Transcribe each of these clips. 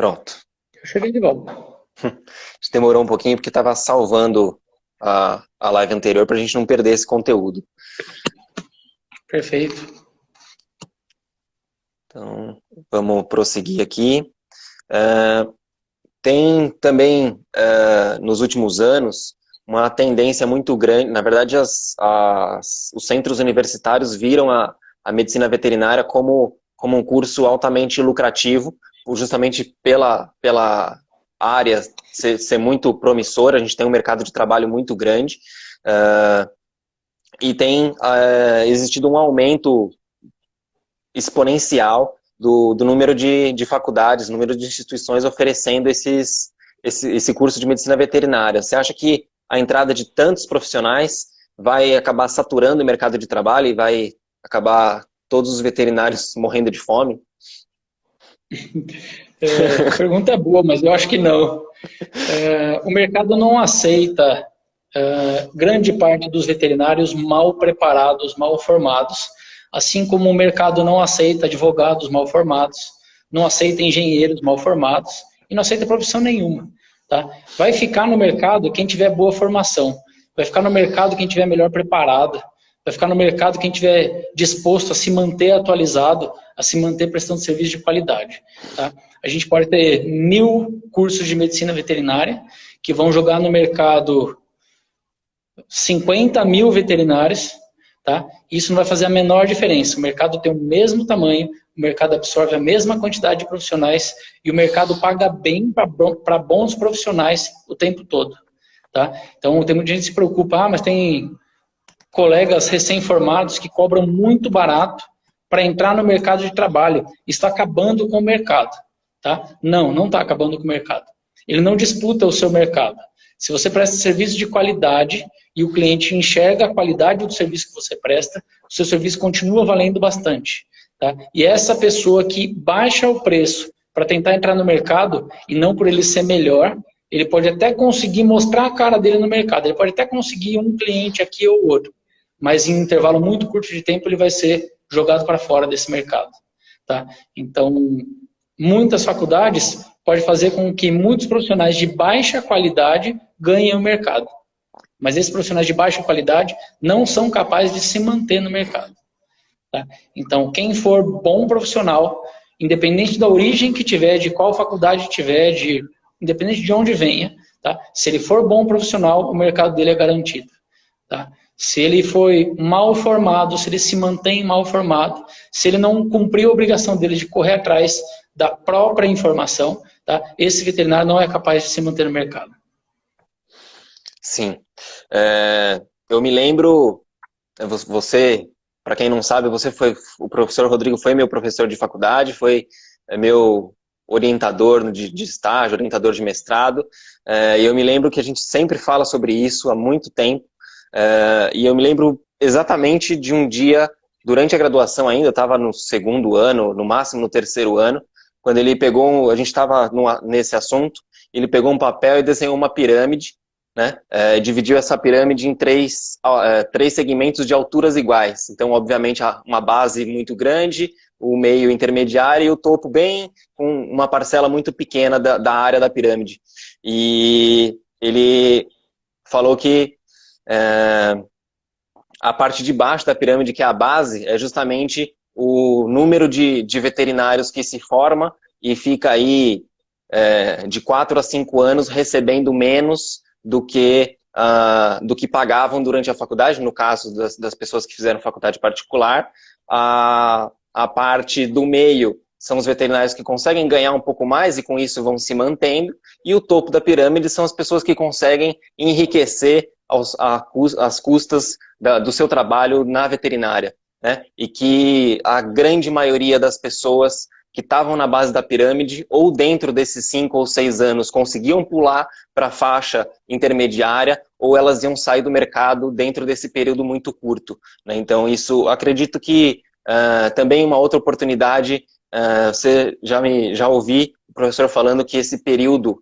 Pronto. Eu cheguei de volta. Demorou um pouquinho porque estava salvando a live anterior para a gente não perder esse conteúdo. Perfeito. Então, vamos prosseguir aqui. Tem também, nos últimos anos, uma tendência muito grande. Na verdade, os centros universitários viram a medicina veterinária como um curso altamente lucrativo, justamente pela área ser muito promissora. A gente tem um mercado de trabalho muito grande, e tem existido um aumento exponencial do número de faculdades, número de instituições oferecendo esse curso de medicina veterinária. Você acha que a entrada de tantos profissionais vai acabar saturando o mercado de trabalho e vai acabar todos os veterinários morrendo de fome? A pergunta é boa, mas eu acho que não. O mercado não aceita grande parte dos veterinários mal preparados, mal formados, assim como o mercado não aceita advogados mal formados, não aceita engenheiros mal formados e não aceita profissão nenhuma. Tá? Vai ficar no mercado quem tiver boa formação, vai ficar no mercado quem tiver melhor preparado, vai ficar no mercado quem tiver disposto a se manter atualizado, a se manter prestando serviço de qualidade. Tá? A gente pode ter 1000 cursos de medicina veterinária que vão jogar no mercado 50 mil veterinários, tá? Isso não vai fazer a menor diferença. O mercado tem o mesmo tamanho, o mercado absorve a mesma quantidade de profissionais e o mercado paga bem para bons profissionais o tempo todo. Tá? Então, tem muita gente que se preocupa, mas tem colegas recém-formados que cobram muito barato para entrar no mercado de trabalho. Está acabando com o mercado. Tá? Não está acabando com o mercado. Ele não disputa o seu mercado. Se você presta serviço de qualidade e o cliente enxerga a qualidade do serviço que você presta, o seu serviço continua valendo bastante. Tá? E essa pessoa que baixa o preço para tentar entrar no mercado, e não por ele ser melhor, ele pode até conseguir mostrar a cara dele no mercado, ele pode até conseguir um cliente aqui ou outro, mas em um intervalo muito curto de tempo ele vai ser jogado para fora desse mercado. Tá? Então, muitas faculdades podem fazer com que muitos profissionais de baixa qualidade ganhem o mercado. Mas esses profissionais de baixa qualidade não são capazes de se manter no mercado. Tá? Então, quem for bom profissional, independente da origem que tiver, de qual faculdade tiver, independente de onde venha, tá? Se ele for bom profissional, o mercado dele é garantido. Tá? Se ele foi mal formado, se ele se mantém mal formado, se ele não cumpriu a obrigação dele de correr atrás da própria informação, tá? Esse veterinário não é capaz de se manter no mercado. Sim. Eu me lembro, você, para quem não sabe, o professor Rodrigo foi meu professor de faculdade, foi meu orientador de estágio, orientador de mestrado, e eu me lembro que a gente sempre fala sobre isso há muito tempo, e eu me lembro exatamente de um dia, durante a graduação ainda, eu estava no segundo ano, no máximo no terceiro ano, quando ele pegou, a gente estava nesse assunto, ele pegou um papel e desenhou uma pirâmide, né? Dividiu essa pirâmide em três segmentos de alturas iguais. Então, obviamente, uma base muito grande, o meio intermediário e o topo bem com uma parcela muito pequena da área da pirâmide. E ele falou que a parte de baixo da pirâmide, que é a base, é justamente o número de veterinários que se forma e fica aí de 4 a 5 anos recebendo menos do que pagavam durante a faculdade, no caso das pessoas que fizeram faculdade particular. A parte do meio são os veterinários que conseguem ganhar um pouco mais e com isso vão se mantendo, e o topo da pirâmide são as pessoas que conseguem enriquecer às custas do seu trabalho na veterinária, né? E que a grande maioria das pessoas que estavam na base da pirâmide ou dentro desses 5 ou 6 anos conseguiam pular para a faixa intermediária ou elas iam sair do mercado dentro desse período muito curto, né? Então isso, acredito que também uma outra oportunidade, você já ouvi o professor falando que esse período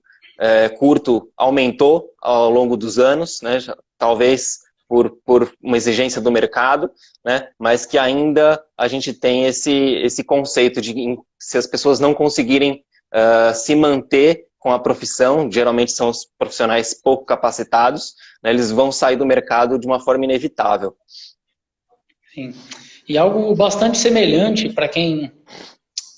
curto aumentou ao longo dos anos, né? Talvez por uma exigência do mercado, né? Mas que ainda a gente tem esse conceito de se as pessoas não conseguirem se manter com a profissão, geralmente são os profissionais pouco capacitados, né, eles vão sair do mercado de uma forma inevitável. Sim. E algo bastante semelhante para quem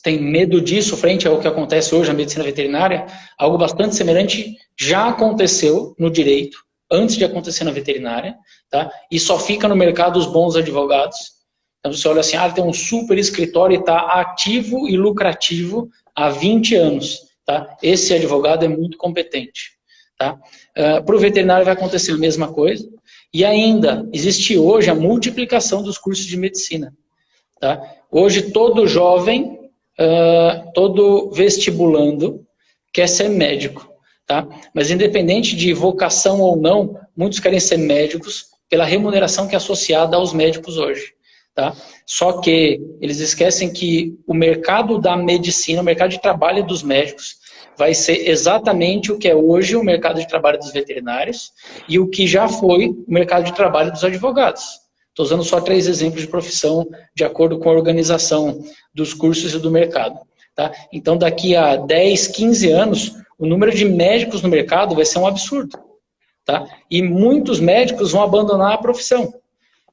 tem medo disso frente ao que acontece hoje na medicina veterinária, algo bastante semelhante já aconteceu no direito, antes de acontecer na veterinária, tá? E só fica no mercado os bons advogados. Então você olha assim, tem um super escritório e está ativo e lucrativo há 20 anos. Tá? Esse advogado é muito competente. Tá? Para o veterinário vai acontecer a mesma coisa. E ainda, existe hoje a multiplicação dos cursos de medicina. Tá? Hoje todo jovem, todo vestibulando quer ser médico. Tá? Mas independente de vocação ou não, muitos querem ser médicos pela remuneração que é associada aos médicos hoje. Tá? Só que eles esquecem que o mercado da medicina, o mercado de trabalho dos médicos, vai ser exatamente o que é hoje o mercado de trabalho dos veterinários e o que já foi o mercado de trabalho dos advogados. Estou usando só 3 exemplos de profissão de acordo com a organização dos cursos e do mercado. Tá? Então, daqui a 10, 15 anos, o número de médicos no mercado vai ser um absurdo. Tá? E muitos médicos vão abandonar a profissão.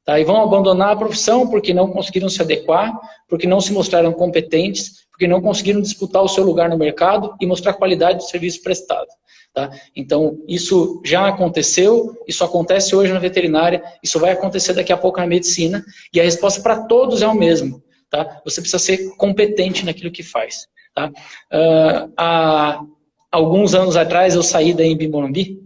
Tá? E vão abandonar a profissão porque não conseguiram se adequar, porque não se mostraram competentes, porque não conseguiram disputar o seu lugar no mercado e mostrar a qualidade do serviço prestado. Tá? Então, isso já aconteceu, isso acontece hoje na veterinária, isso vai acontecer daqui a pouco na medicina, e a resposta para todos é o mesmo. Tá? Você precisa ser competente naquilo que faz. Tá? Há alguns anos atrás eu saí da Anhembi Morumbi,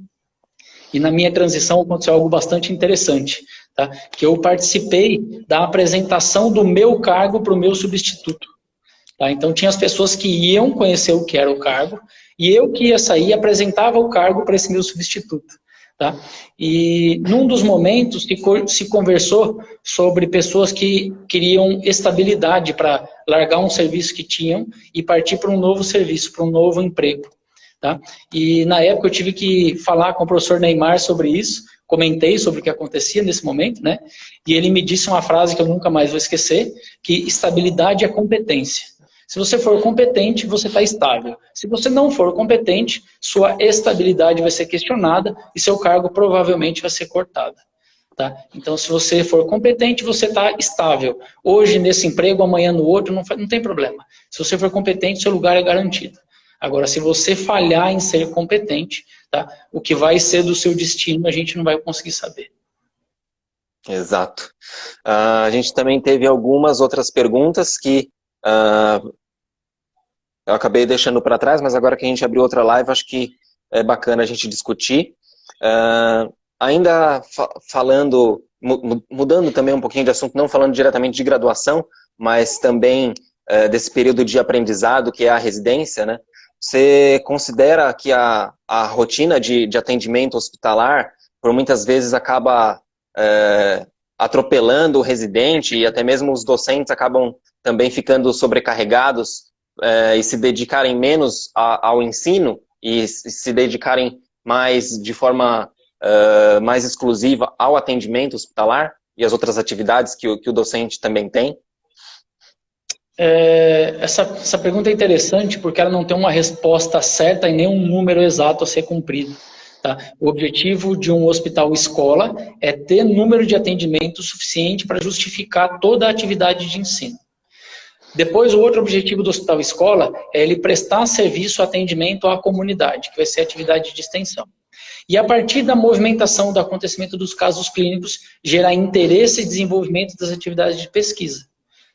e na minha transição aconteceu algo bastante interessante. Tá? Que eu participei da apresentação do meu cargo para o meu substituto. Tá? Então tinha as pessoas que iam conhecer o que era o cargo, e eu que ia sair apresentava o cargo para esse meu substituto. Tá? E num dos momentos se conversou sobre pessoas que queriam estabilidade para largar um serviço que tinham e partir para um novo serviço, para um novo emprego. Tá? E na época eu tive que falar com o professor Neymar sobre isso, comentei sobre o que acontecia nesse momento, né? E ele me disse uma frase que eu nunca mais vou esquecer, que estabilidade é competência. Se você for competente, você está estável. Se você não for competente, sua estabilidade vai ser questionada e seu cargo provavelmente vai ser cortado. Tá? Então, se você for competente, você está estável. Hoje nesse emprego, amanhã no outro, não tem problema. Se você for competente, seu lugar é garantido. Agora, se você falhar em ser competente, tá, o que vai ser do seu destino, a gente não vai conseguir saber. Exato. A gente também teve algumas outras perguntas que eu acabei deixando para trás, mas agora que a gente abriu outra live, acho que é bacana a gente discutir. Ainda falando, mudando também um pouquinho de assunto, não falando diretamente de graduação, mas também desse período de aprendizado que é a residência, né? Você considera que a rotina de atendimento hospitalar, por muitas vezes, acaba atropelando o residente e até mesmo os docentes acabam também ficando sobrecarregados e se dedicarem menos ao ensino e se dedicarem mais de forma mais exclusiva ao atendimento hospitalar e as outras atividades que o docente também tem? Essa pergunta é interessante porque ela não tem uma resposta certa e nem um número exato a ser cumprido. Tá? O objetivo de um hospital-escola é ter número de atendimento suficiente para justificar toda a atividade de ensino. Depois, o outro objetivo do hospital-escola é ele prestar serviço, atendimento à comunidade, que vai ser a atividade de extensão. E a partir da movimentação do acontecimento dos casos clínicos, gerar interesse e desenvolvimento das atividades de pesquisa.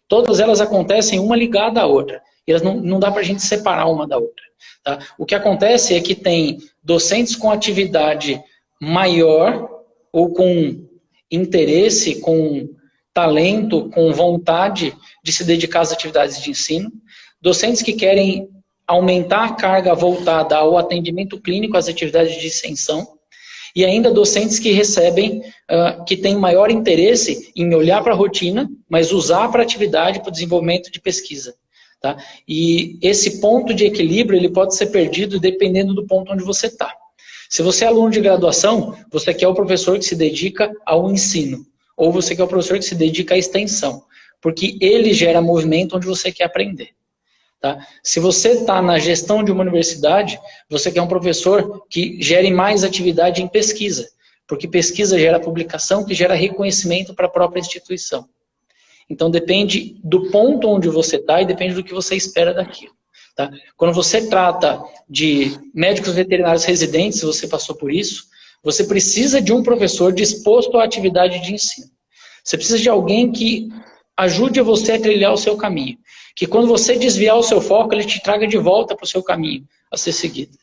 Todas elas acontecem uma ligada à outra. E elas não dá para a gente separar uma da outra. Tá? O que acontece é que tem docentes com atividade maior ou com interesse, com talento, com vontade de se dedicar às atividades de ensino. Docentes que querem aumentar a carga voltada ao atendimento clínico, às atividades de extensão. E ainda docentes que recebem, que têm maior interesse em olhar para a rotina, mas usar para a atividade, para o desenvolvimento de pesquisa. Tá? E esse ponto de equilíbrio ele pode ser perdido dependendo do ponto onde você está. Se você é aluno de graduação, você quer o professor que se dedica ao ensino, ou você quer o professor que se dedica à extensão, porque ele gera movimento onde você quer aprender. Tá? Se você está na gestão de uma universidade, você quer um professor que gere mais atividade em pesquisa, porque pesquisa gera publicação, que gera reconhecimento para a própria instituição. Então depende do ponto onde você está e depende do que você espera daquilo. Tá? Quando você trata de médicos veterinários residentes, se você passou por isso, você precisa de um professor disposto à atividade de ensino. Você precisa de alguém que ajude você a trilhar o seu caminho. Que quando você desviar o seu foco, ele te traga de volta para o seu caminho a ser seguido.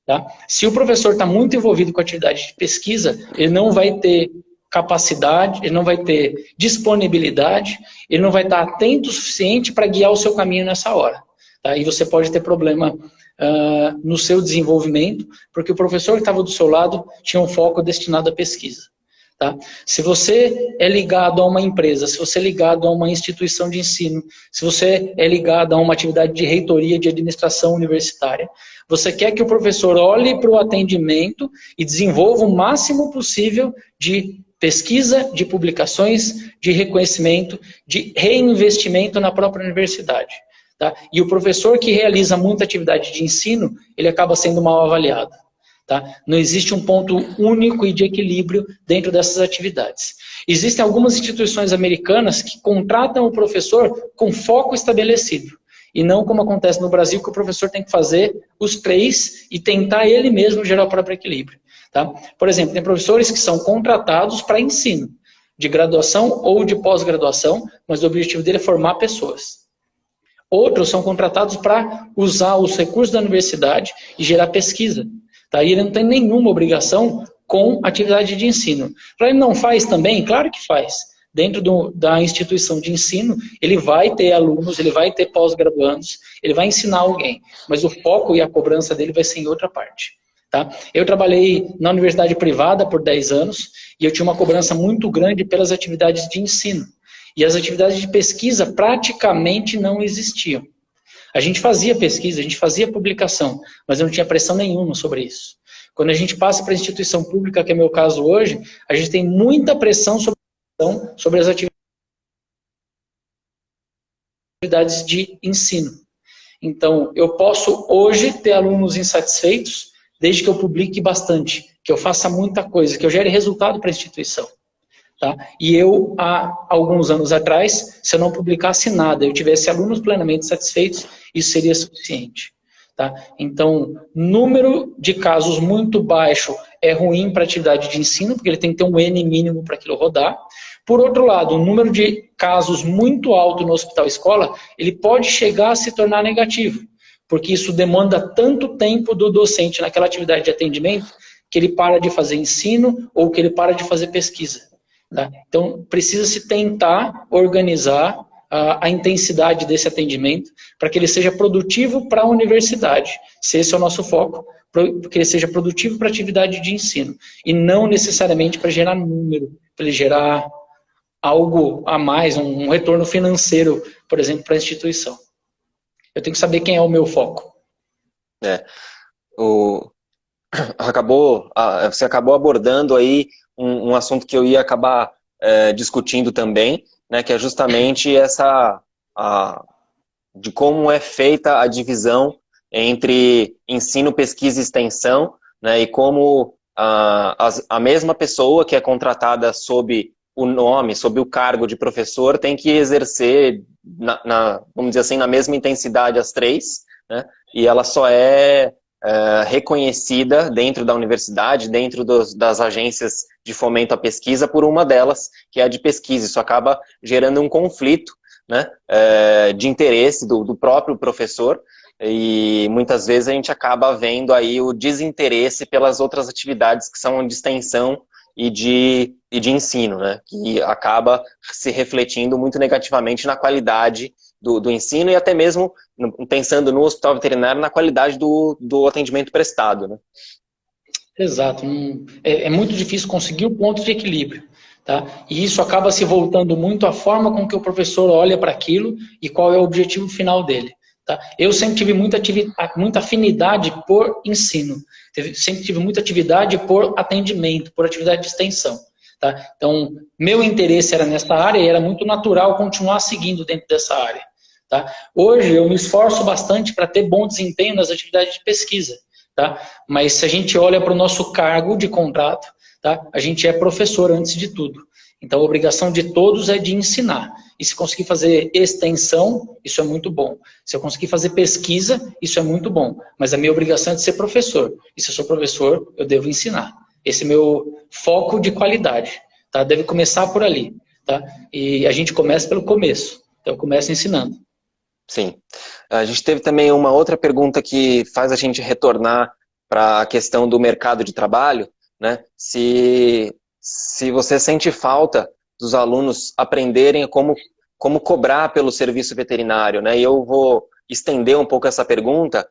Tá? Se o professor está muito envolvido com a atividade de pesquisa, ele não vai ter capacidade, ele não vai ter disponibilidade, ele não vai estar atento o suficiente para guiar o seu caminho nessa hora. Tá? E você pode ter problema no seu desenvolvimento, porque o professor que estava do seu lado tinha um foco destinado à pesquisa. Tá? Se você é ligado a uma empresa, se você é ligado a uma instituição de ensino, se você é ligado a uma atividade de reitoria, de administração universitária, você quer que o professor olhe para o atendimento e desenvolva o máximo possível de pesquisa, de publicações, de reconhecimento, de reinvestimento na própria universidade. Tá? E o professor que realiza muita atividade de ensino, ele acaba sendo mal avaliado. Tá? Não existe um ponto único e de equilíbrio dentro dessas atividades. Existem algumas instituições americanas que contratam o professor com foco estabelecido. E não como acontece no Brasil, que o professor tem que fazer os 3 e tentar ele mesmo gerar o próprio equilíbrio. Tá? Por exemplo, tem professores que são contratados para ensino, de graduação ou de pós-graduação, mas o objetivo dele é formar pessoas. Outros são contratados para usar os recursos da universidade e gerar pesquisa. Tá? E ele não tem nenhuma obrigação com atividade de ensino. Ele não faz também? Claro que faz. Dentro da instituição de ensino, ele vai ter alunos, ele vai ter pós-graduandos, ele vai ensinar alguém. Mas o foco e a cobrança dele vai ser em outra parte. Tá? Eu trabalhei na universidade privada por 10 anos e eu tinha uma cobrança muito grande pelas atividades de ensino. E as atividades de pesquisa praticamente não existiam. A gente fazia pesquisa, a gente fazia publicação, mas eu não tinha pressão nenhuma sobre isso. Quando a gente passa para a instituição pública, que é o meu caso hoje, a gente tem muita pressão sobre as atividades de ensino. Então, eu posso hoje ter alunos insatisfeitos, desde que eu publique bastante, que eu faça muita coisa, que eu gere resultado para a instituição. Tá? E eu, há alguns anos atrás, se eu não publicasse nada, eu tivesse alunos plenamente satisfeitos, isso seria suficiente. Tá? Então, número de casos muito baixo é ruim para a atividade de ensino, porque ele tem que ter um N mínimo para aquilo rodar. Por outro lado, o número de casos muito alto no hospital-escola, ele pode chegar a se tornar negativo, porque isso demanda tanto tempo do docente naquela atividade de atendimento, que ele para de fazer ensino ou que ele para de fazer pesquisa. Tá? Então, precisa-se tentar organizar a intensidade desse atendimento para que ele seja produtivo para a universidade, se esse é o nosso foco, que ele seja produtivo para a atividade de ensino, e não necessariamente para gerar número, para ele gerar algo a mais, um retorno financeiro, por exemplo, para a instituição. Eu tenho que saber quem é o meu foco. Você acabou abordando aí um assunto que eu ia acabar discutindo também, né, que é justamente de como é feita a divisão entre ensino, pesquisa e extensão, né, e como a mesma pessoa que é contratada sob o nome, sob o cargo de professor, tem que exercer, vamos dizer assim, na mesma intensidade as 3, né, e ela só é reconhecida dentro da universidade, dentro das agências de fomento à pesquisa, por uma delas, que é a de pesquisa. Isso acaba gerando um conflito, né, de interesse do próprio professor, e muitas vezes a gente acaba vendo aí o desinteresse pelas outras atividades que são de extensão e de ensino, né, que acaba se refletindo muito negativamente na qualidade do ensino e até mesmo, pensando no hospital veterinário, na qualidade do atendimento prestado, né? Exato. É muito difícil conseguir o ponto de equilíbrio. Tá? E isso acaba se voltando muito à forma com que o professor olha para aquilo e qual é o objetivo final dele. Tá? Eu sempre tive muita afinidade por ensino. Sempre tive muita atividade por atendimento, por atividade de extensão. Tá? Então, meu interesse era nessa área e era muito natural continuar seguindo dentro dessa área. Tá? Hoje eu me esforço bastante para ter bom desempenho nas atividades de pesquisa. Tá? Mas se a gente olha para o nosso cargo de contrato, tá? A gente é professor antes de tudo. Então a obrigação de todos é de ensinar. E se conseguir fazer extensão, isso é muito bom. Se eu conseguir fazer pesquisa, isso é muito bom. Mas a minha obrigação é de ser professor. E se eu sou professor, eu devo ensinar. Esse é o meu foco de qualidade. Tá? Deve começar por ali. Tá? E a gente começa pelo começo. Então eu começo ensinando. Sim. A gente teve também uma outra pergunta que faz a gente retornar para a questão do mercado de trabalho, né? Se você sente falta dos alunos aprenderem como cobrar pelo serviço veterinário, né? E eu vou estender um pouco essa pergunta,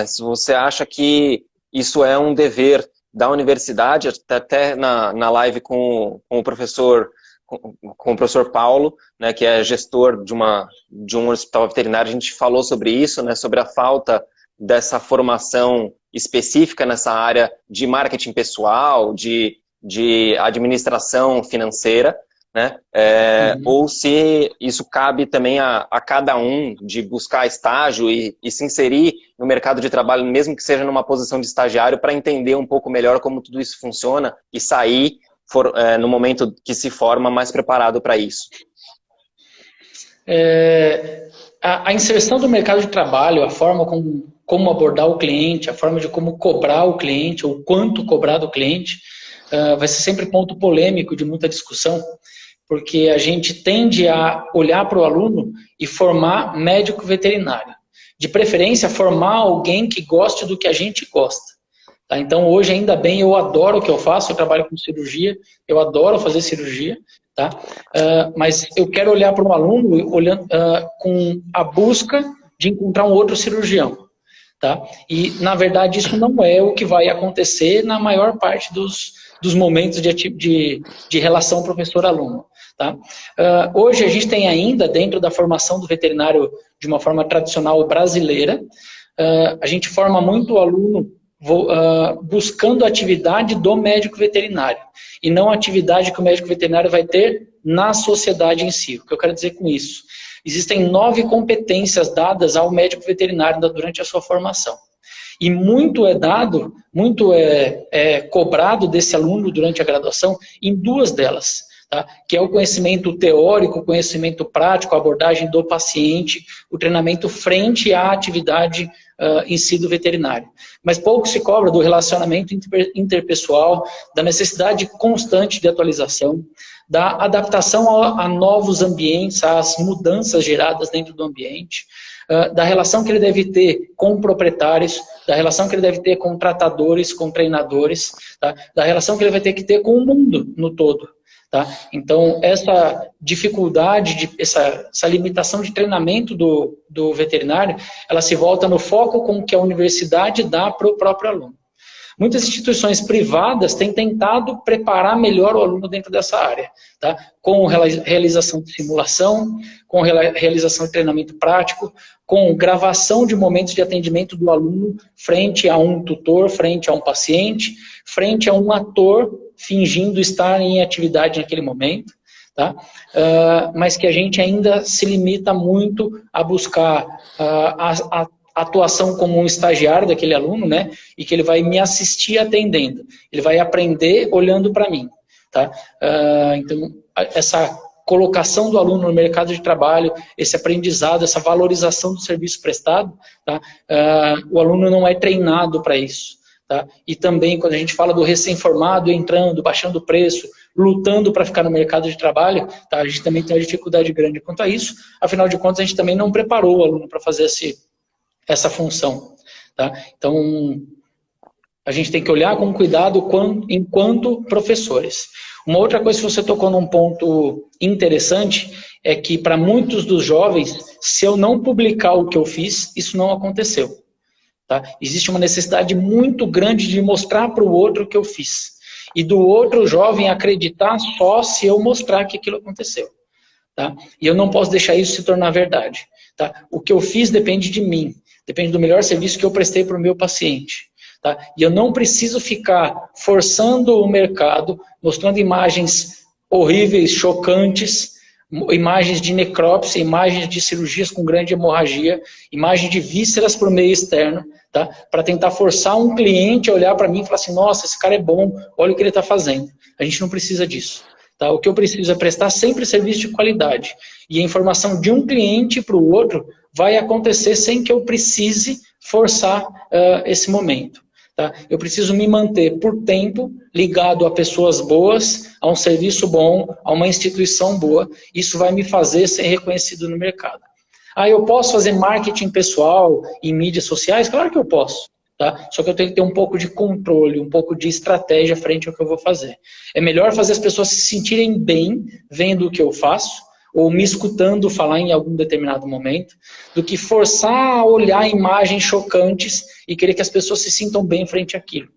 se você acha que isso é um dever da universidade, até na live com o professor Paulo, né, que é gestor de um hospital veterinário, a gente falou sobre isso, né, sobre a falta dessa formação específica nessa área de marketing pessoal, de administração financeira, né, ou se isso cabe também a cada um de buscar estágio e se inserir no mercado de trabalho, mesmo que seja numa posição de estagiário, para entender um pouco melhor como tudo isso funciona e sair no momento que se forma mais preparado para isso. A inserção do mercado de trabalho, a forma como abordar o cliente, a forma de como cobrar o cliente, ou quanto cobrar do cliente, vai ser sempre ponto polêmico de muita discussão, porque a gente tende a olhar para o aluno e formar médico veterinário. De preferência, formar alguém que goste do que a gente gosta. Tá? Então, hoje, ainda bem, eu adoro o que eu faço, eu trabalho com cirurgia, eu adoro fazer cirurgia, tá? Mas eu quero olhar para um aluno com a busca de encontrar um outro cirurgião. Tá? E, na verdade, isso não é o que vai acontecer na maior parte dos momentos de relação professor-aluno. Tá? Hoje, a gente tem ainda, dentro da formação do veterinário de uma forma tradicional brasileira, a gente forma muito o aluno buscando a atividade do médico veterinário e não a atividade que o médico veterinário vai ter na sociedade em si. O que eu quero dizer com isso? Existem 9 competências dadas ao médico veterinário durante a sua formação. E muito é cobrado desse aluno durante a graduação em 2 delas, tá? Que é o conhecimento teórico, o conhecimento prático, a abordagem do paciente, o treinamento frente à atividade em si do veterinário. Mas pouco se cobra do relacionamento interpessoal, da necessidade constante de atualização, da adaptação a novos ambientes, às mudanças geradas dentro do ambiente, da relação que ele deve ter com proprietários, da relação que ele deve ter com tratadores, com treinadores, tá? Da relação que ele vai ter que ter com o mundo no todo. Tá? Então, essa dificuldade, essa limitação de treinamento do veterinário, ela se volta no foco com que a universidade dá para o próprio aluno. Muitas instituições privadas têm tentado preparar melhor o aluno dentro dessa área, tá? Com realização de simulação, com realização de treinamento prático, com gravação de momentos de atendimento do aluno frente a um tutor, frente a um paciente, frente a um ator fingindo estar em atividade naquele momento, tá? Mas que a gente ainda se limita muito a buscar a atuação como um estagiário daquele aluno, né? E que ele vai me assistir atendendo. Ele vai aprender olhando para mim, tá? Então, essa colocação do aluno no mercado de trabalho, esse aprendizado, essa valorização do serviço prestado, tá? O aluno não é treinado para isso. Tá? E também, quando a gente fala do recém-formado entrando, baixando o preço, lutando para ficar no mercado de trabalho, tá? A gente também tem uma dificuldade grande quanto a isso. Afinal de contas, a gente também não preparou o aluno para fazer essa função. Tá? Então, a gente tem que olhar com cuidado enquanto professores. Uma outra coisa que você tocou num ponto interessante é que, para muitos dos jovens, se eu não publicar o que eu fiz, isso não aconteceu. Tá? Existe uma necessidade muito grande de mostrar para o outro o que eu fiz. E do outro jovem acreditar só se eu mostrar que aquilo aconteceu. Tá? E eu não posso deixar isso se tornar verdade. Tá? O que eu fiz depende de mim. Depende do melhor serviço que eu prestei para o meu paciente. Tá? E eu não preciso ficar forçando o mercado, mostrando imagens horríveis, chocantes, imagens de necrópsia, imagens de cirurgias com grande hemorragia, imagens de vísceras por meio externo, tá? Para tentar forçar um cliente a olhar para mim e falar assim, nossa, esse cara é bom, olha o que ele está fazendo. A gente não precisa disso. Tá? O que eu preciso é prestar sempre serviço de qualidade. E a informação de um cliente para o outro vai acontecer sem que eu precise forçar esse momento. Tá? Eu preciso me manter por tempo ligado a pessoas boas, a um serviço bom, a uma instituição boa. Isso vai me fazer ser reconhecido no mercado. Eu posso fazer marketing pessoal em mídias sociais? Claro que eu posso. Tá? Só que eu tenho que ter um pouco de controle, um pouco de estratégia frente ao que eu vou fazer. É melhor fazer as pessoas se sentirem bem vendo o que eu faço, ou me escutando falar em algum determinado momento, do que forçar a olhar imagens chocantes e querer que as pessoas se sintam bem frente àquilo.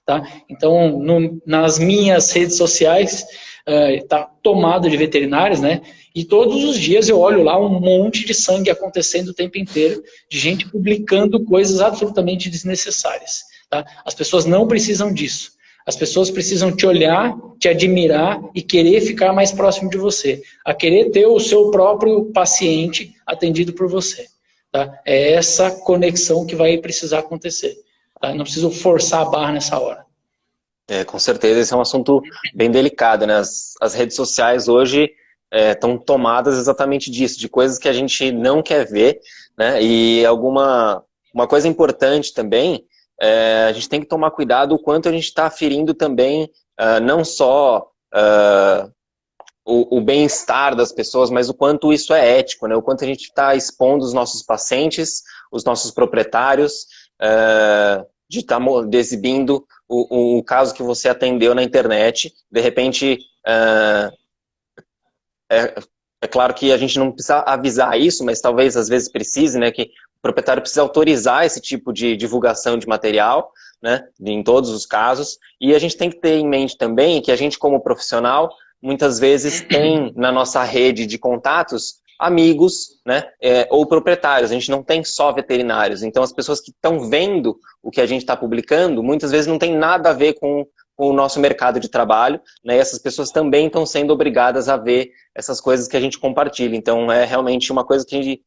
Tá? Então, nas minhas redes sociais, está tomado de veterinários, né? E todos os dias eu olho lá um monte de sangue acontecendo o tempo inteiro, de gente publicando coisas absolutamente desnecessárias. Tá? As pessoas não precisam disso. As pessoas precisam te olhar, te admirar e querer ficar mais próximo de você. A querer ter o seu próprio paciente atendido por você. Tá? É essa conexão que vai precisar acontecer. Tá? Não preciso forçar a barra nessa hora. Com certeza, esse é um assunto bem delicado, né? As redes sociais hoje estão tomadas exatamente disso, de coisas que a gente não quer ver, né? E uma coisa importante também, a gente tem que tomar cuidado o quanto a gente está ferindo também, não só o bem-estar das pessoas, mas o quanto isso é ético, né? O quanto a gente está expondo os nossos pacientes, os nossos proprietários, de estar exibindo o caso que você atendeu na internet. De repente, é claro que a gente não precisa avisar isso, mas talvez às vezes precise, né, que o proprietário precisa autorizar esse tipo de divulgação de material, né, em todos os casos. E a gente tem que ter em mente também que a gente, como profissional, muitas vezes tem na nossa rede de contatos amigos, né, ou proprietários. A gente não tem só veterinários. Então as pessoas que estão vendo o que a gente está publicando, muitas vezes não tem nada a ver com o nosso mercado de trabalho, né, e essas pessoas também estão sendo obrigadas a ver essas coisas que a gente compartilha. Então é realmente uma coisa que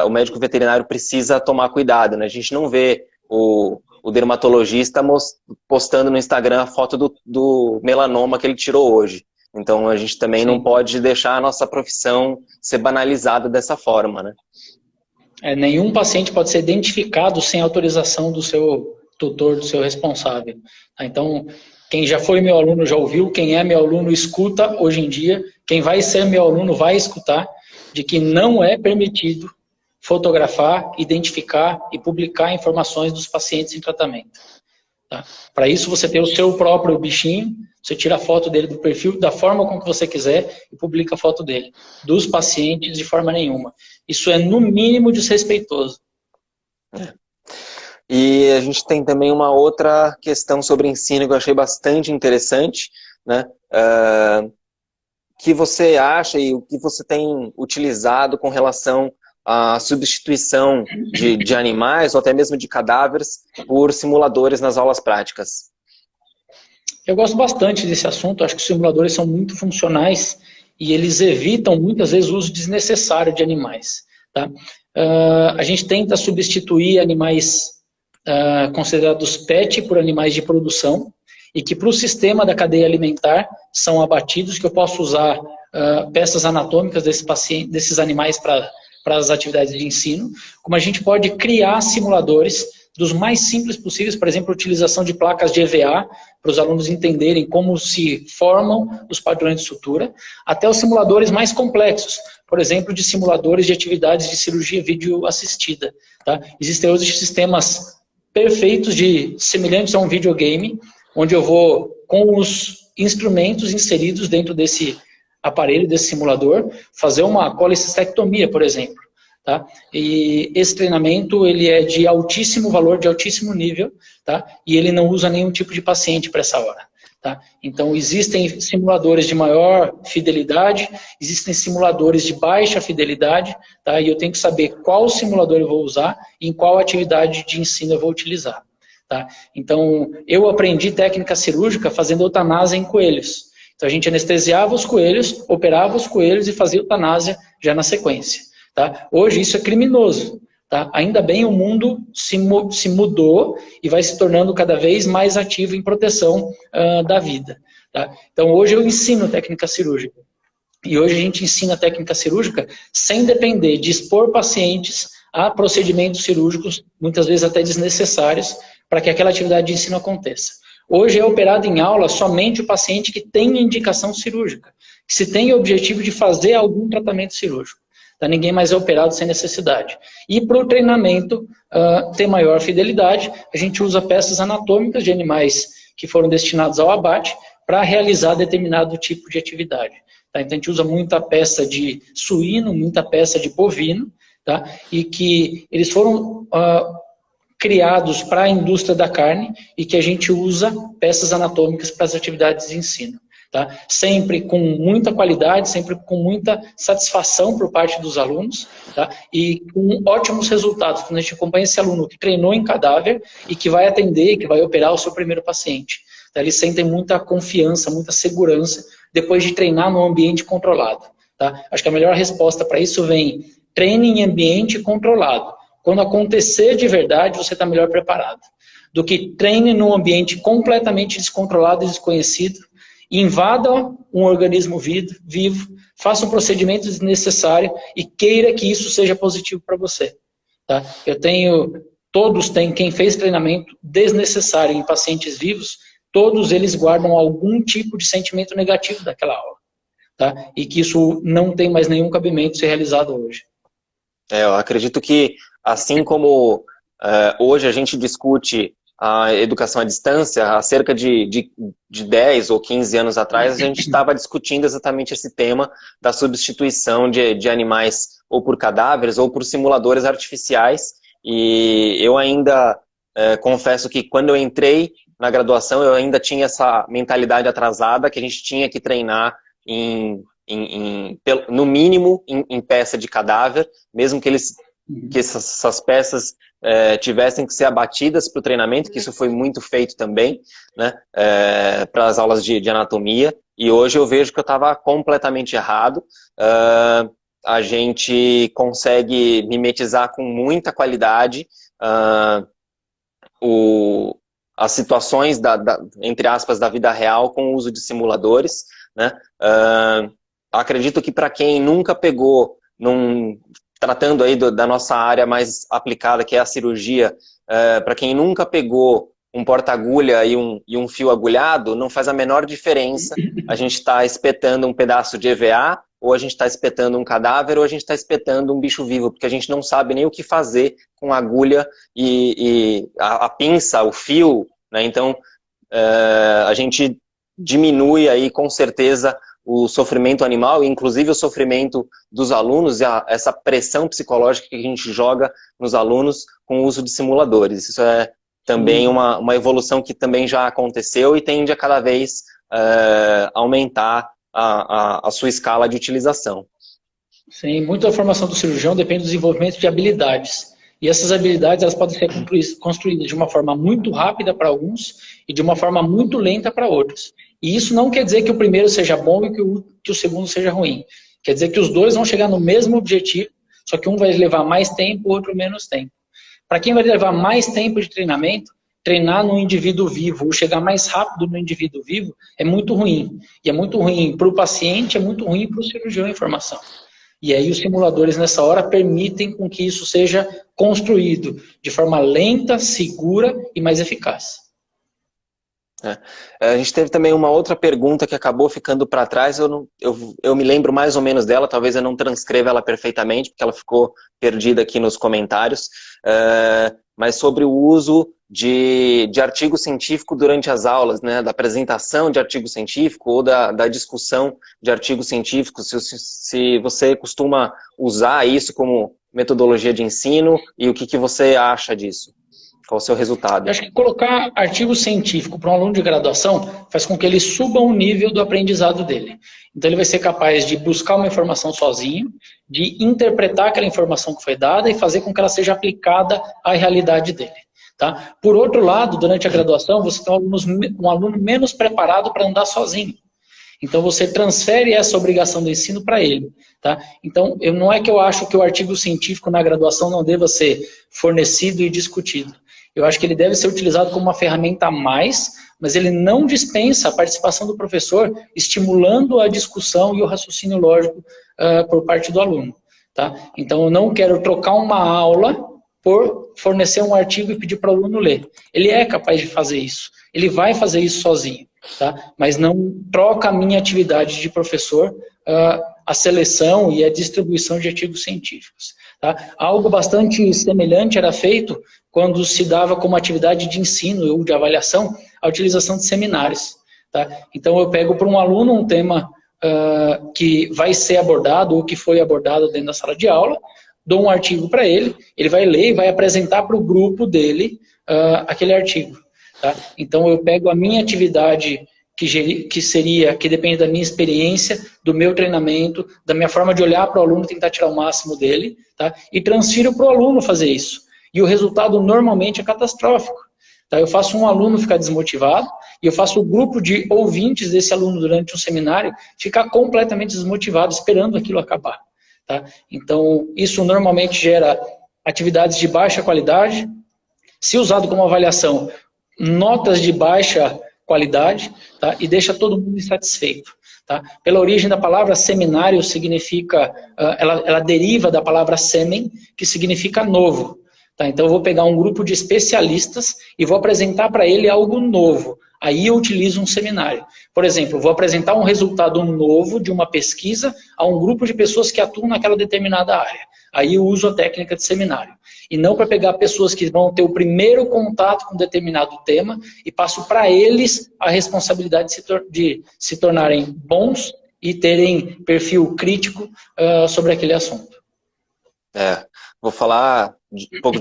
o médico veterinário precisa tomar cuidado, né? A gente não vê o dermatologista postando no Instagram a foto do melanoma que ele tirou hoje. Então a gente também não pode deixar a nossa profissão ser banalizada dessa forma, né? Nenhum paciente pode ser identificado sem autorização do seu tutor, do seu responsável. Então, quem já foi meu aluno já ouviu, quem é meu aluno escuta hoje em dia, quem vai ser meu aluno vai escutar, de que não é permitido fotografar, identificar e publicar informações dos pacientes em tratamento. Tá? Para isso você tem o seu próprio bichinho, você tira a foto dele do perfil da forma como você quiser e publica a foto dele. Dos pacientes de forma nenhuma. Isso é no mínimo desrespeitoso. E a gente tem também uma outra questão sobre ensino que eu achei bastante interessante, né? Que você acha e o que você tem utilizado com relação à substituição de animais ou até mesmo de cadáveres por simuladores nas aulas práticas? Eu gosto bastante desse assunto, acho que os simuladores são muito funcionais e eles evitam muitas vezes o uso desnecessário de animais. Tá? A gente tenta substituir animais considerados PET por animais de produção e que para o sistema da cadeia alimentar são abatidos, que eu posso usar peças anatômicas desses animais para as atividades de ensino, como a gente pode criar simuladores dos mais simples possíveis, por exemplo, a utilização de placas de EVA, para os alunos entenderem como se formam os padrões de sutura, até os simuladores mais complexos, por exemplo, de simuladores de atividades de cirurgia vídeo assistida. Tá? Existem hoje sistemas perfeitos, semelhantes a um videogame, onde eu vou, com os instrumentos inseridos dentro desse aparelho, desse simulador, fazer uma colecistectomia, por exemplo. Tá? E esse treinamento ele é de altíssimo valor, de altíssimo nível, tá? E ele não usa nenhum tipo de paciente para essa hora. Tá? Então existem simuladores de maior fidelidade, existem simuladores de baixa fidelidade, tá? E eu tenho que saber qual simulador eu vou usar e em qual atividade de ensino eu vou utilizar. Tá? Então eu aprendi técnica cirúrgica fazendo eutanásia em coelhos. Então a gente anestesiava os coelhos, operava os coelhos e fazia eutanásia já na sequência. Tá? Hoje isso é criminoso. Tá? Ainda bem o mundo se mudou e vai se tornando cada vez mais ativo em proteção da vida. Tá? Então hoje eu ensino técnica cirúrgica. E hoje a gente ensina técnica cirúrgica sem depender de expor pacientes a procedimentos cirúrgicos, muitas vezes até desnecessários, para que aquela atividade de ensino aconteça. Hoje é operado em aula somente o paciente que tem indicação cirúrgica, que se tem o objetivo de fazer algum tratamento cirúrgico. Tá? Ninguém mais é operado sem necessidade. E para o treinamento ter maior fidelidade, a gente usa peças anatômicas de animais que foram destinados ao abate para realizar determinado tipo de atividade. Tá? Então a gente usa muita peça de suíno, muita peça de bovino, tá? E que eles foram criados para a indústria da carne e que a gente usa peças anatômicas para as atividades de ensino. Tá? Sempre com muita qualidade, sempre com muita satisfação por parte dos alunos, tá? E com ótimos resultados, quando a gente acompanha esse aluno que treinou em cadáver e que vai atender, que vai operar o seu primeiro paciente. Tá? Eles sentem muita confiança, muita segurança depois de treinar num ambiente controlado. Tá? Acho que a melhor resposta para isso vem: treine em ambiente controlado. Quando acontecer de verdade, você está melhor preparado. Do que treine num ambiente completamente descontrolado e desconhecido, invada um organismo vivo, faça um procedimento desnecessário e queira que isso seja positivo para você. Tá? Todos têm, quem fez treinamento desnecessário em pacientes vivos, todos eles guardam algum tipo de sentimento negativo daquela aula. Tá? E que isso não tem mais nenhum cabimento ser realizado hoje. Eu acredito que, assim como hoje a gente discute a educação à distância, há cerca de 10 ou 15 anos atrás, a gente estava discutindo exatamente esse tema da substituição de animais ou por cadáveres ou por simuladores artificiais. E eu ainda confesso que quando eu entrei na graduação, eu ainda tinha essa mentalidade atrasada que a gente tinha que treinar no mínimo em peça de cadáver, mesmo que essas peças tivessem que ser abatidas para o treinamento, que isso foi muito feito também, né, para as aulas de anatomia, e hoje eu vejo que eu estava completamente errado. A gente consegue mimetizar com muita qualidade as situações, entre aspas, da vida real com o uso de simuladores, né? Acredito que para quem nunca pegou, tratando aí da nossa área mais aplicada, que é a cirurgia, para quem nunca pegou um porta-agulha e um fio agulhado, não faz a menor diferença a gente está espetando um pedaço de EVA, ou a gente está espetando um cadáver, ou a gente está espetando um bicho vivo, porque a gente não sabe nem o que fazer com a agulha e a pinça, o fio, né? Então, a gente diminui aí com certeza o sofrimento animal, inclusive o sofrimento dos alunos e essa pressão psicológica que a gente joga nos alunos com o uso de simuladores. Isso é também uma evolução que também já aconteceu e tende a cada vez aumentar a sua escala de utilização. Sim, muito da formação do cirurgião depende do desenvolvimento de habilidades. E essas habilidades elas podem ser construídas de uma forma muito rápida para alguns e de uma forma muito lenta para outros. E isso não quer dizer que o primeiro seja bom e que o segundo seja ruim. Quer dizer que os dois vão chegar no mesmo objetivo, só que um vai levar mais tempo, o outro menos tempo. Para quem vai levar mais tempo de treinamento, treinar no indivíduo vivo ou chegar mais rápido no indivíduo vivo é muito ruim. E é muito ruim para o paciente, é muito ruim para o cirurgião em formação. E aí os simuladores nessa hora permitem com que isso seja construído de forma lenta, segura e mais eficaz. A gente teve também uma outra pergunta que acabou ficando para trás, eu me lembro mais ou menos dela, talvez eu não transcreva ela perfeitamente, porque ela ficou perdida aqui nos comentários, mas sobre o uso de artigo científico durante as aulas, né, da apresentação de artigo científico ou da discussão de artigo científico, se você costuma usar isso como metodologia de ensino e o que você acha disso? Qual o seu resultado? Eu acho que colocar artigo científico para um aluno de graduação faz com que ele suba o nível do aprendizado dele. Então ele vai ser capaz de buscar uma informação sozinho, de interpretar aquela informação que foi dada e fazer com que ela seja aplicada à realidade dele. Tá? Por outro lado, durante a graduação, você tem um aluno menos preparado para andar sozinho. Então, você transfere essa obrigação do ensino para ele. Tá? Então, não é que eu acho que o artigo científico na graduação não deva ser fornecido e discutido. Eu acho que ele deve ser utilizado como uma ferramenta a mais, mas ele não dispensa a participação do professor, estimulando a discussão e o raciocínio lógico por parte do aluno. Tá? Então, eu não quero trocar uma aula por fornecer um artigo e pedir para o aluno ler. Ele é capaz de fazer isso. Ele vai fazer isso sozinho. Tá? Mas não troca a minha atividade de professor, a seleção e a distribuição de artigos científicos. Tá? Algo bastante semelhante era feito quando se dava como atividade de ensino ou de avaliação a utilização de seminários. Tá? Então, eu pego para um aluno um tema que vai ser abordado ou que foi abordado dentro da sala de aula, dou um artigo para ele, ele vai ler e vai apresentar para o grupo dele aquele artigo. Tá? Então, eu pego a minha atividade que depende da minha experiência, do meu treinamento, da minha forma de olhar para o aluno, tentar tirar o máximo dele, tá? E transfiro para o aluno fazer isso. E o resultado normalmente é catastrófico. Tá? Eu faço um aluno ficar desmotivado e eu faço o grupo de ouvintes desse aluno durante um seminário ficar completamente desmotivado, esperando aquilo acabar. Tá? Então, isso normalmente gera atividades de baixa qualidade. Se usado como avaliação, notas de baixa qualidade, tá? E deixa todo mundo insatisfeito. Tá? Pela origem da palavra seminário, significa, ela deriva da palavra semen, que significa novo. Tá? Então eu vou pegar um grupo de especialistas e vou apresentar para ele algo novo. Aí eu utilizo um seminário. Por exemplo, eu vou apresentar um resultado novo de uma pesquisa a um grupo de pessoas que atuam naquela determinada área. Aí eu uso a técnica de seminário. E não para pegar pessoas que vão ter o primeiro contato com um determinado tema e passo para eles a responsabilidade de se tornarem bons e terem perfil crítico sobre aquele assunto. Vou falar um pouco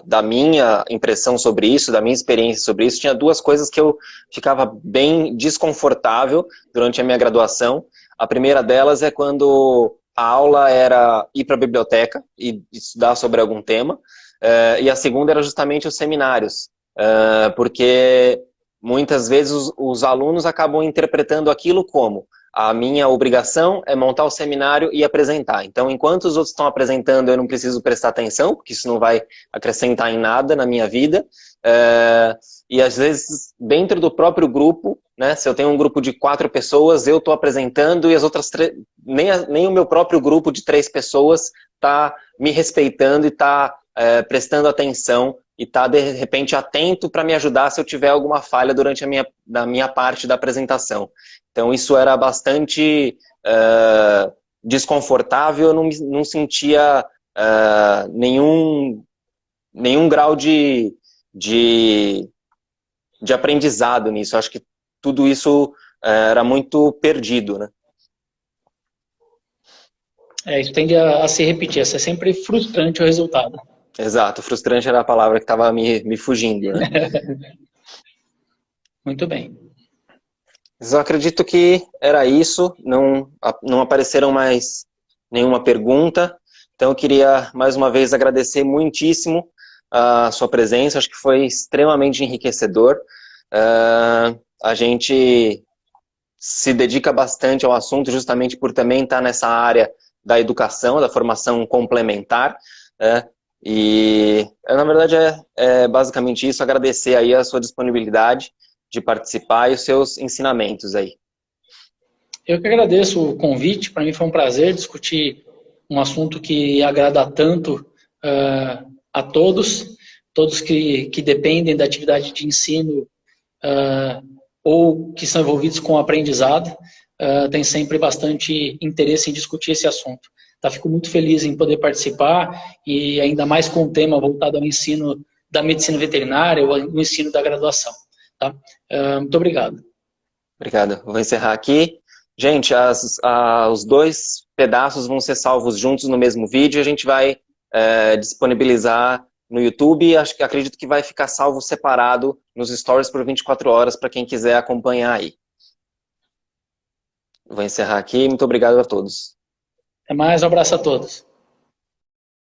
da minha impressão sobre isso, da minha experiência sobre isso. Tinha duas coisas que eu ficava bem desconfortável durante a minha graduação. A primeira delas é quando a aula era ir para a biblioteca e estudar sobre algum tema, e a segunda era justamente os seminários, porque muitas vezes os alunos acabam interpretando aquilo como a minha obrigação é montar o seminário e apresentar. Então, enquanto os outros estão apresentando, eu não preciso prestar atenção, porque isso não vai acrescentar em nada na minha vida. E às vezes, dentro do próprio grupo, né, se eu tenho um grupo de 4 pessoas, eu estou apresentando e as outras nem o meu próprio grupo de 3 pessoas está me respeitando e está prestando atenção e está, de repente, atento para me ajudar se eu tiver alguma falha durante a minha parte da apresentação. Então, isso era bastante desconfortável, eu não sentia nenhum grau de aprendizado nisso. Eu acho que tudo isso era muito perdido, né? Isso tende a se repetir, é sempre frustrante o resultado. Exato, frustrante era a palavra que estava me fugindo, né? Muito bem. Mas eu acredito que era isso, não apareceram mais nenhuma pergunta, então eu queria mais uma vez agradecer muitíssimo a sua presença, acho que foi extremamente enriquecedor. A gente se dedica bastante ao assunto justamente por também estar nessa área da educação, da formação complementar, e na verdade é basicamente isso, agradecer aí a sua disponibilidade de participar e os seus ensinamentos aí. Eu que agradeço o convite, para mim foi um prazer discutir um assunto que agrada tanto a todos que dependem da atividade de ensino ou que são envolvidos com o aprendizado, tem sempre bastante interesse em discutir esse assunto. Tá? Fico muito feliz em poder participar e ainda mais com um tema voltado ao ensino da medicina veterinária ou ao ensino da graduação. Tá? Muito obrigado. Obrigado. Vou encerrar aqui. Gente, os 2 pedaços vão ser salvos juntos no mesmo vídeo. A gente vai disponibilizar no YouTube. Acredito que vai ficar salvo separado nos stories por 24 horas para quem quiser acompanhar aí. Vou encerrar aqui. Muito obrigado a todos. Até mais, um abraço a todos.